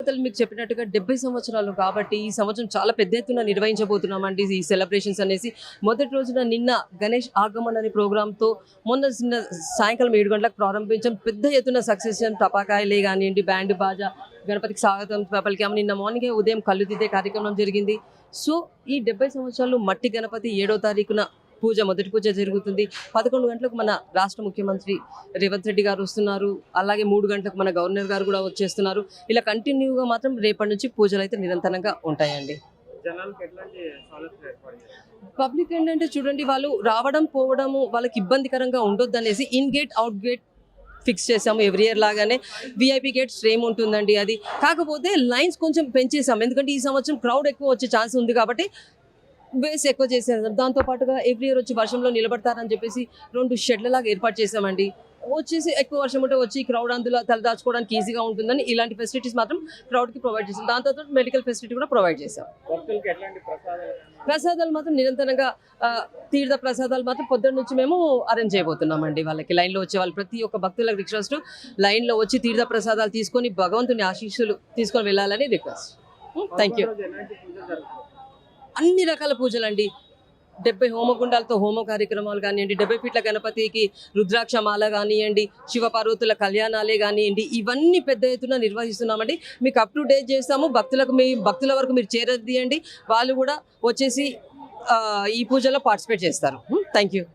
నిర్మాతలు మీకు చెప్పినట్టుగా 70 సంవత్సరాలు కాబట్టి ఈ సంవత్సరం చాలా పెద్ద ఎత్తున నిర్వహించబోతున్నామండి ఈ సెలబ్రేషన్స్ అనేసి. మొదటి రోజున నిన్న గణేష్ ఆగమన్ అనే ప్రోగ్రామ్తో నిన్న సాయంకాలం 7 గంటలకు ప్రారంభించాం. పెద్ద ఎత్తున సక్సెస్ టపాకాయలే కానివ్వండి, బ్యాండ్ బాజా, గణపతికి స్వాగతం పలికాము. నిన్న మార్నింగే ఉదయం కళ్ళుదిద్దే కార్యక్రమం జరిగింది. సో ఈ 70 సంవత్సరాలు మట్టి గణపతి 7వ తారీఖున మొదటి పూజ జరుగుతుంది. 11 గంటలకు మన రాష్ట్ర ముఖ్యమంత్రి రేవంత్ రెడ్డి గారు వస్తున్నారు. అలాగే 3 గంటలకు మన గవర్నర్ గారు కూడా వచ్చేస్తున్నారు. ఇలా కంటిన్యూగా మాత్రం రేపటి నుంచి పూజలు అయితే నిరంతరంగా ఉంటాయండి. పబ్లిక్ ఏంటంటే చూడండి, వాళ్ళు రావడం పోవడము వాళ్ళకి ఇబ్బందికరంగా ఉండొద్దు అనేసి in gate out gate fix చేసాము. ఎవ్రీ ఇయర్ లాగానే విఐపి గేట్ సేమ్ ఉంటుందండి. అది కాకపోతే లైన్స్ కొంచెం పెంచేసాము, ఎందుకంటే ఈ సంవత్సరం క్రౌడ్ ఎక్కువ వచ్చే ఛాన్స్ ఉంది కాబట్టి వేస్ ఎక్కువ చేసేసాం. దాంతోపాటుగా ఎవ్రీ ఇయర్ వచ్చి వర్షంలో నిలబడతారని చెప్పేసి 2 షెడ్ల లాగా ఏర్పాటు చేసామండి. వచ్చేసి ఎక్కువ వర్షం ఉంటే వచ్చి క్రౌడ్ అందులో తలదాచుకోవడానికి ఈజీగా ఉంటుందని ఇలాంటి ఫెసిలిటీస్ మాత్రం క్రౌడ్కి ప్రొవైడ్ చేసాం. దాంతో మెడికల్ ఫెసిలిటీ కూడా ప్రొవైడ్ చేసాం. ప్రసాదాలు మాత్రం నిరంతరంగా తీర్థ ప్రసాదాలు మాత్రం పొద్దున్న నుంచి మేము అరేంజ్ చేయబోతున్నామండి. వాళ్ళకి లైన్లో వచ్చే వాళ్ళు ప్రతి ఒక్క భక్తులకు రిక్వెస్ట్, లైన్లో వచ్చి తీర్థ ప్రసాదాలు తీసుకొని భగవంతుని ఆశీస్సులు తీసుకొని వెళ్ళాలని రిక్వెస్ట్. Thank you. అన్ని రకాల పూజలు అండి. 70 హోమగుండాలతో హోమ కార్యక్రమాలు కానివ్వండి, 70 ఫీట్ల గణపతికి రుద్రాక్ష మాల కానివ్వండి, శివపార్వతుల కళ్యాణాలే కానివ్వండి, ఇవన్నీ పెద్ద ఎత్తున నిర్వహిస్తున్నామండి. మీకు అప్ టు డేట్ చేస్తాము. భక్తుల వరకు మీరు చేరదీయండి. వాళ్ళు కూడా వచ్చేసి ఈ పూజలో పార్టిసిపేట్ చేస్తారు. Thank you.